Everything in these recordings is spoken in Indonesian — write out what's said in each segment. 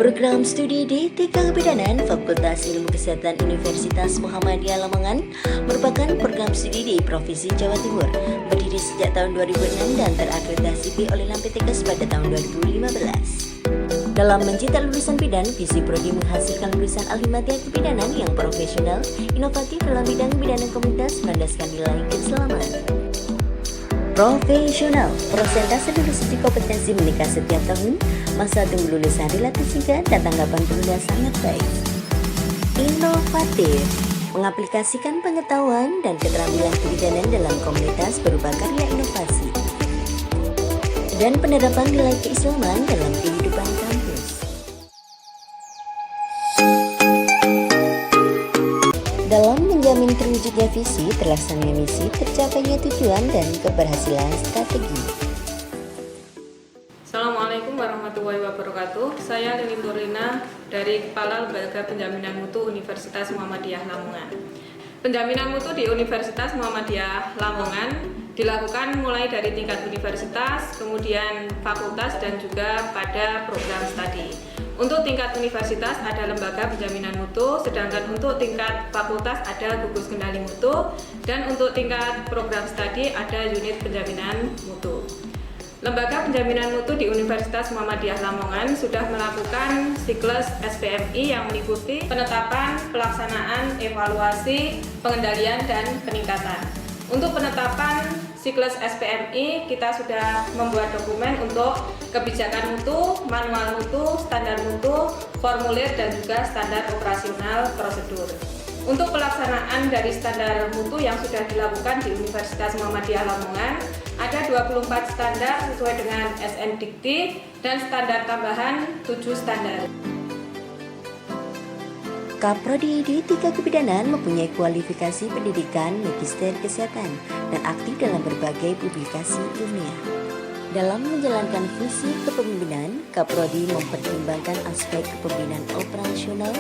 Program studi D3 Kebidanan Fakultas Ilmu Kesehatan Universitas Muhammadiyah Lamongan merupakan program studi di Provinsi Jawa Timur, berdiri sejak tahun 2006 dan terakreditasi oleh LAMPTKes pada tahun 2015. Dalam mencetak lulusan bidan, visi prodi menghasilkan lulusan ahli materi kebidanan yang profesional, inovatif dalam bidang kebidanan komunitas berlandaskan nilai keselamatan. Profesional, persentase lulus uji kompetensi meningkat setiap tahun, masa tunggu lulusan relatif singkat dan tanggapan pengguna sangat baik. Inovatif, mengaplikasikan pengetahuan dan keterampilan kebidanan dalam komunitas berupa karya inovasi dan penerapan nilai keislaman dalam kehidupan kampus. Dalam menjamin terwujudnya visi, terlaksananya misi, tercapainya tujuan, dan keberhasilan strategi. Assalamualaikum warahmatullahi wabarakatuh. Saya Lilin Turina dari Kepala Lembaga Penjaminan Mutu Universitas Muhammadiyah Lamongan. Penjaminan mutu di Universitas Muhammadiyah Lamongan dilakukan mulai dari tingkat universitas, kemudian fakultas, dan juga pada program studi. Untuk tingkat universitas ada lembaga penjaminan mutu, sedangkan untuk tingkat fakultas ada gugus kendali mutu, dan untuk tingkat program studi ada unit penjaminan mutu. Lembaga penjaminan mutu di Universitas Muhammadiyah Lamongan sudah melakukan siklus SPMI yang meliputi penetapan, pelaksanaan, evaluasi, pengendalian, dan peningkatan. Untuk penetapan siklus SPMI, kita sudah membuat dokumen untuk kebijakan mutu, manual mutu, standar mutu, formulir, dan juga standar operasional prosedur. Untuk pelaksanaan dari standar mutu yang sudah dilakukan di Universitas Muhammadiyah Lamongan, ada 24 standar sesuai dengan SNDikti dan standar tambahan 7 standar. Kaprodi D3 Kebidanan mempunyai kualifikasi pendidikan magister kesehatan dan aktif dalam berbagai publikasi ilmiah. Dalam menjalankan fungsi kepemimpinan, Kaprodi mempertimbangkan aspek kepemimpinan operasional,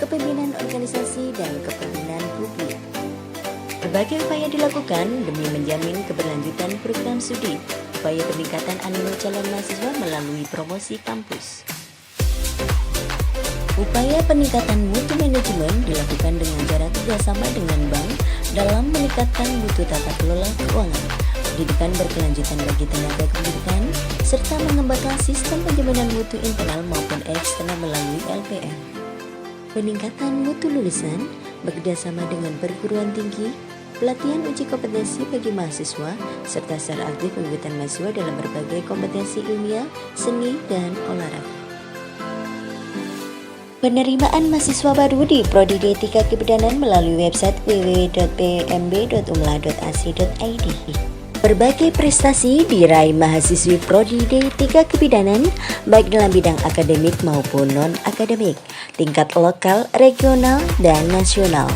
kepemimpinan organisasi, dan kepemimpinan publik. Berbagai upaya dilakukan demi menjamin keberlanjutan program studi, upaya peningkatan animo calon mahasiswa melalui promosi kampus. Upaya peningkatan mutu manajemen dilakukan dengan cara kerjasama dengan bank dalam meningkatkan mutu tata kelola keuangan, pendidikan berkelanjutan bagi tenaga kependidikan, serta mengembangkan sistem penjaminan mutu internal maupun eksternal melalui LPM. Peningkatan mutu lulusan bekerjasama dengan perguruan tinggi, pelatihan uji kompetensi bagi mahasiswa, serta secara aktif melibatkan mahasiswa dalam berbagai kompetensi ilmiah, seni, dan olahraga. Penerimaan mahasiswa baru di Prodi D3 Kebidanan melalui website www.pmb.umla.ac.id. Berbagai prestasi diraih mahasiswi Prodi D3 Kebidanan baik dalam bidang akademik maupun non-akademik, tingkat lokal, regional, dan nasional,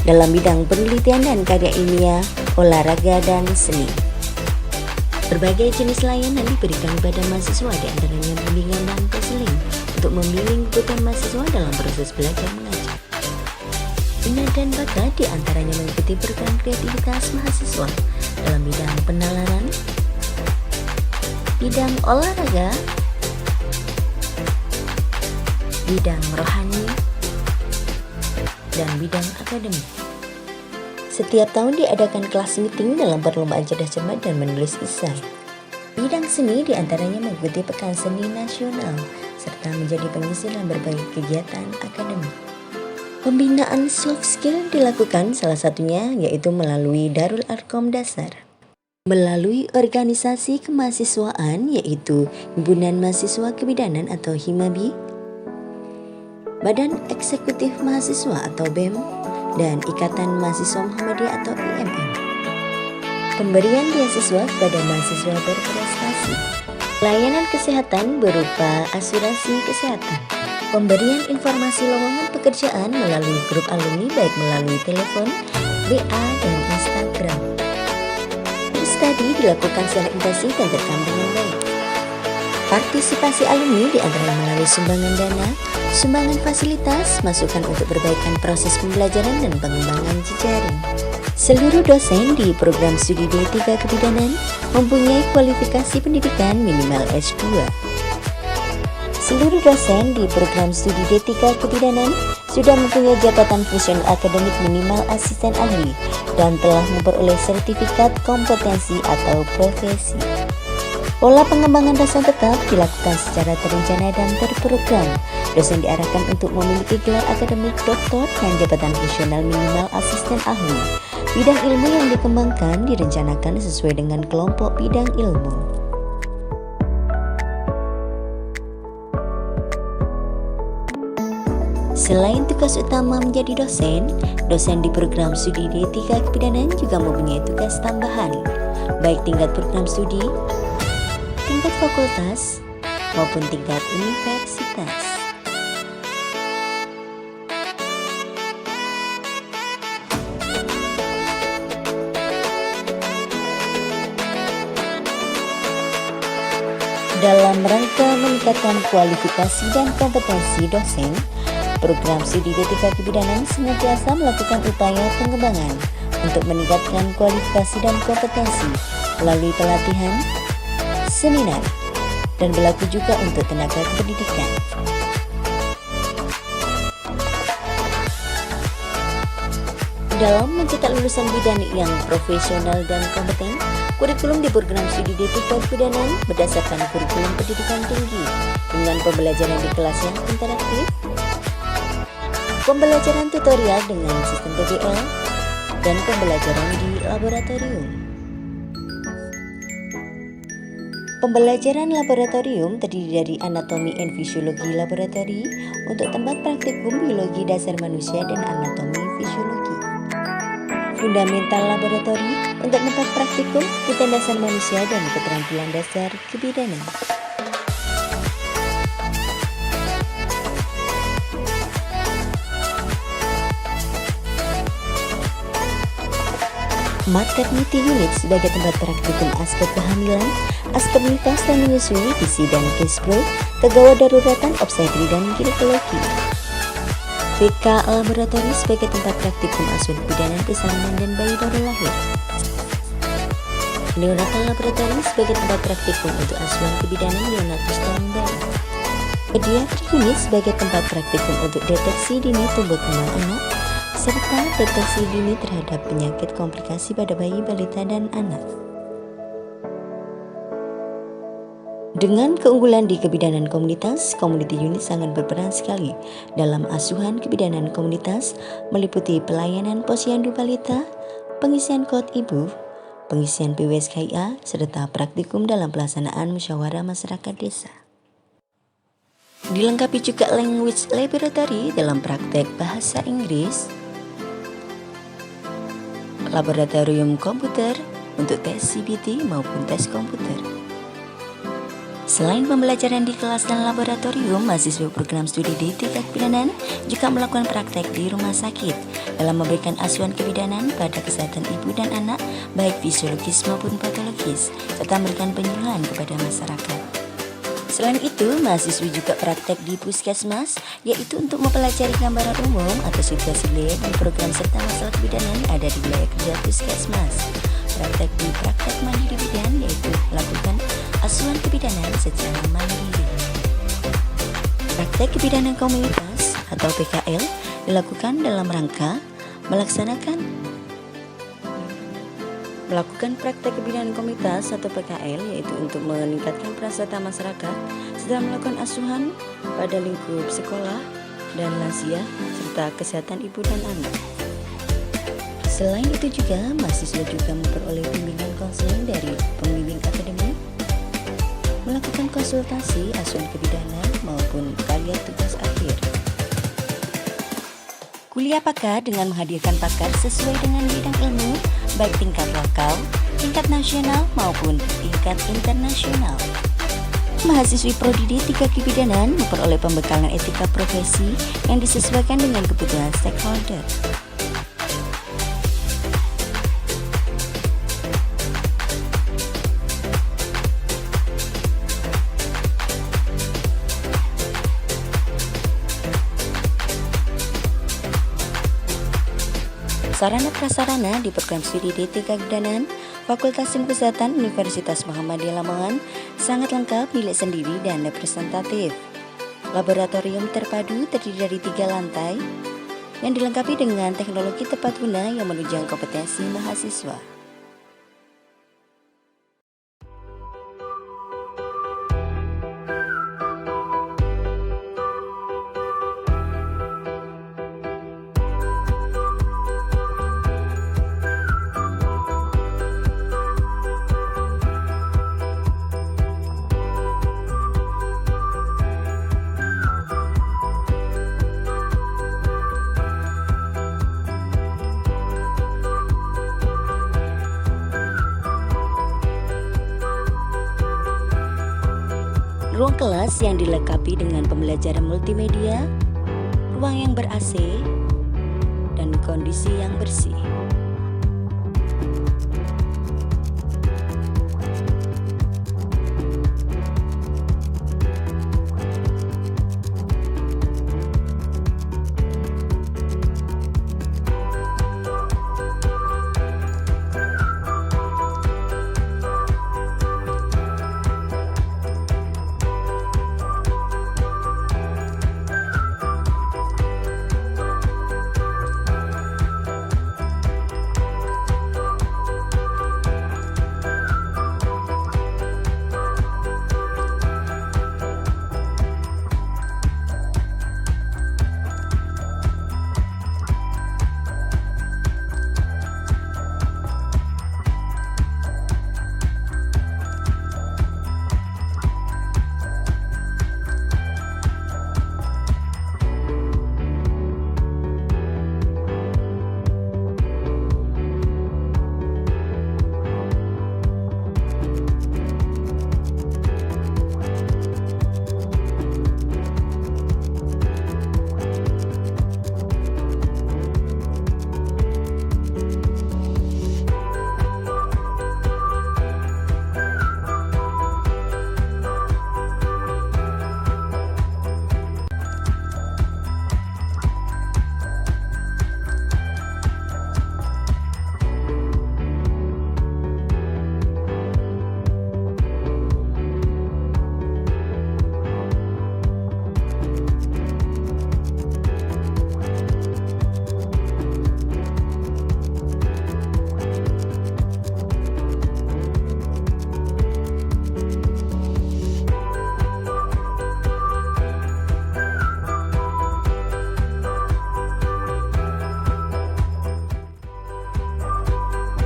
dalam bidang penelitian dan karya ilmiah, olahraga, dan seni. Berbagai jenis layanan diberikan kepada mahasiswa, diantaranya bimbingan dan konseling untuk membimbing kebutuhan mahasiswa dalam proses belajar mengajar. Minat dan bakat diantaranya mengikuti program kreativitas mahasiswa dalam bidang penalaran, bidang olahraga, bidang rohani, dan bidang akademik. Setiap tahun diadakan kelas meeting dalam perlombaan cerdas cermat dan menulis esai. Bidang seni diantaranya mengikuti Pekan Seni Nasional, serta menjadi pengisi dalam berbagai kegiatan akademik. Pembinaan soft skill dilakukan salah satunya yaitu melalui Darul Arkom Dasar. Melalui organisasi kemahasiswaan yaitu Himpunan Mahasiswa Kebidanan atau HIMABI, Badan Eksekutif Mahasiswa atau BEM, dan Ikatan Mahasiswa Muhammadiyah atau IMM. Pemberian beasiswa kepada mahasiswa berprestasi. Layanan kesehatan berupa asuransi kesehatan. Pemberian informasi lowongan pekerjaan melalui grup alumni baik melalui telepon, WA, dan Instagram. Studi dilakukan secara intensif dan terekam dengan baik. Partisipasi alumni diantara melalui sumbangan dana, sumbangan fasilitas, masukan untuk perbaikan proses pembelajaran dan pengembangan jejaring. Seluruh dosen di program studi D3 Kebidanan mempunyai kualifikasi pendidikan minimal S2. Seluruh dosen di program studi D3 Kebidanan sudah mempunyai jabatan fungsional akademik minimal asisten ahli dan telah memperoleh sertifikat kompetensi atau profesi. Pola pengembangan dosen tetap dilakukan secara terencana dan terprogram. Dosen diarahkan untuk memiliki gelar akademik doktor dan jabatan fungsional minimal asisten ahli. Bidang ilmu yang dikembangkan direncanakan sesuai dengan kelompok bidang ilmu. Selain tugas utama menjadi dosen, dosen di program studi D3 Kebidanan juga mempunyai tugas tambahan, baik tingkat program studi, tingkat fakultas, maupun tingkat universitas. Dalam rangka meningkatkan kualifikasi dan kompetensi dosen, program studi D3 Kebidanan senantiasa melakukan upaya pengembangan untuk meningkatkan kualifikasi dan kompetensi melalui pelatihan, seminar, dan berlaku juga untuk tenaga kependidikan. Dalam mencetak lulusan bidan yang profesional dan kompeten, kurikulum di program studi D3 Kebidanan berdasarkan kurikulum pendidikan tinggi dengan pembelajaran di kelas yang interaktif, pembelajaran tutorial dengan sistem PBL, dan pembelajaran di laboratorium. Pembelajaran laboratorium terdiri dari anatomi and fisiologi laboratori untuk tempat praktikum biologi dasar manusia dan anatomi fisiologi. Fundamental laboratori untuk tempat praktikum kecerdasan manusia dan keterampilan dasar kebidanan. Maternity unit sebagai tempat praktikum asked kehamilan, asked nifas dan menyusui, visi dan case-pro, kegawat daruratan obstetri dan ginekologi. PK laboratori sebagai tempat praktikum asuhan kebidanan persalinan dan bayi baru lahir. Neonatal laboratori sebagai tempat praktikum untuk asuhan kebidanan neonatus dan bayi. Pediatri unit sebagai tempat praktikum untuk deteksi dini tumbuh kembang anak, serta deteksi dini terhadap penyakit komplikasi pada bayi, balita, dan anak. Dengan keunggulan di kebidanan komunitas, community unit sangat berperan sekali dalam asuhan kebidanan komunitas, meliputi pelayanan posyandu balita, pengisian kod ibu, pengisian PWSKIA, serta praktikum dalam pelaksanaan musyawarah masyarakat desa. Dilengkapi juga language laboratory dalam praktek bahasa Inggris, laboratorium komputer untuk tes CBT maupun tes komputer. Selain pembelajaran di kelas dan laboratorium, mahasiswa program studi D3 Kebidanan juga melakukan praktek di rumah sakit dalam memberikan asuhan kebidanan pada kesehatan ibu dan anak, baik fisiologis maupun patologis, serta memberikan penyuluhan kepada masyarakat. Selain itu, mahasiswa juga praktek di puskesmas, yaitu untuk mempelajari gambaran umum atau situasi wilayah dan program serta masalah kebidanan ada di wilayah kerja puskesmas. Praktek di praktek mandiri bidan, yaitu melakukan asuhan kebidanan secara mandiri. Praktek kebidanan komunitas atau PKL dilakukan dalam rangka melakukan praktek kebidanan komunitas atau PKL, yaitu untuk meningkatkan peran serta masyarakat serta melakukan asuhan pada lingkup sekolah dan lansia serta kesehatan ibu dan anak. Selain itu juga, mahasiswa juga memperoleh bimbingan konseling dari pembimbing akademik, melakukan konsultasi asuhan kebidanan maupun karya tugas akhir. Kuliah pakar dengan menghadirkan pakar sesuai dengan bidang ilmu, baik tingkat lokal, tingkat nasional maupun tingkat internasional. Mahasiswi Prodi D3 Kebidanan memperoleh pembekalan etika profesi yang disesuaikan dengan kebutuhan stakeholder. Sarana prasarana di program studi D3 Kebidanan, Fakultas Ilmu Kesehatan Universitas Muhammadiyah Lamongan sangat lengkap, milik sendiri dan representatif. Laboratorium terpadu terdiri dari 3 lantai yang dilengkapi dengan teknologi tepat guna yang menunjang kompetensi mahasiswa. Ruang kelas yang dilengkapi dengan pembelajaran multimedia, ruang yang ber-AC, dan kondisi yang bersih.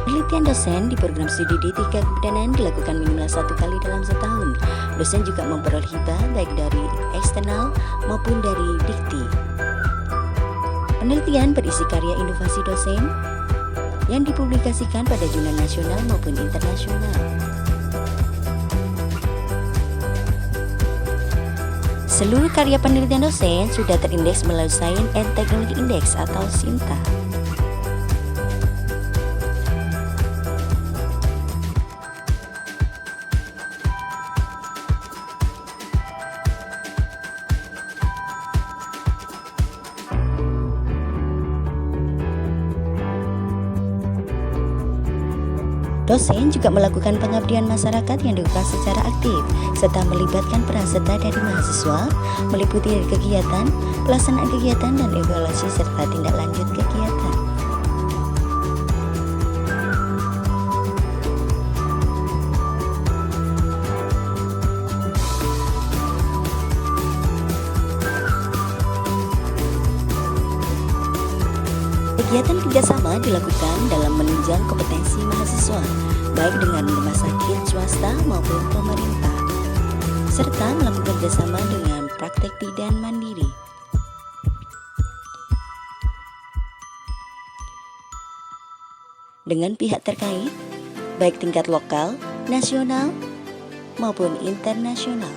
Penelitian dosen di program studi D3 Kebidanan dilakukan minimal 1 kali dalam setahun. Dosen juga memperoleh hibah baik dari eksternal maupun dari Dikti. Penelitian berisi karya inovasi dosen yang dipublikasikan pada jurnal nasional maupun internasional. Seluruh karya penelitian dosen sudah terindeks melalui Science and Technology Index atau SINTA. Dosen juga melakukan pengabdian masyarakat yang dilakukan secara aktif, serta melibatkan peran serta dari mahasiswa, meliputi dari kegiatan, pelaksanaan kegiatan, dan evaluasi serta tindak lanjut kegiatan. Kegiatan kerjasama dilakukan dalam menunjang kompetensi mahasiswa, baik dengan rumah sakit swasta maupun pemerintah, serta melakukan kerjasama dengan praktek bidan mandiri. Dengan pihak terkait, baik tingkat lokal, nasional, maupun internasional.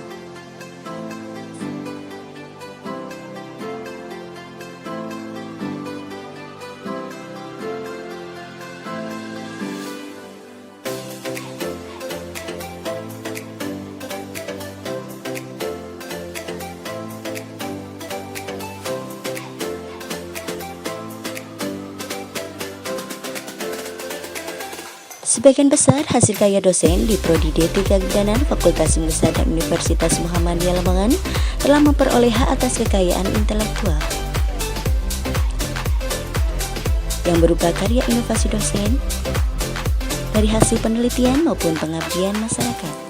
Sebagian besar hasil karya dosen di Prodi D3 Keagamaan Fakultas Ilmu Sadar Universitas Muhammadiyah Lamongan telah memperoleh hak atas kekayaan intelektual yang berupa karya inovasi dosen dari hasil penelitian maupun pengabdian masyarakat.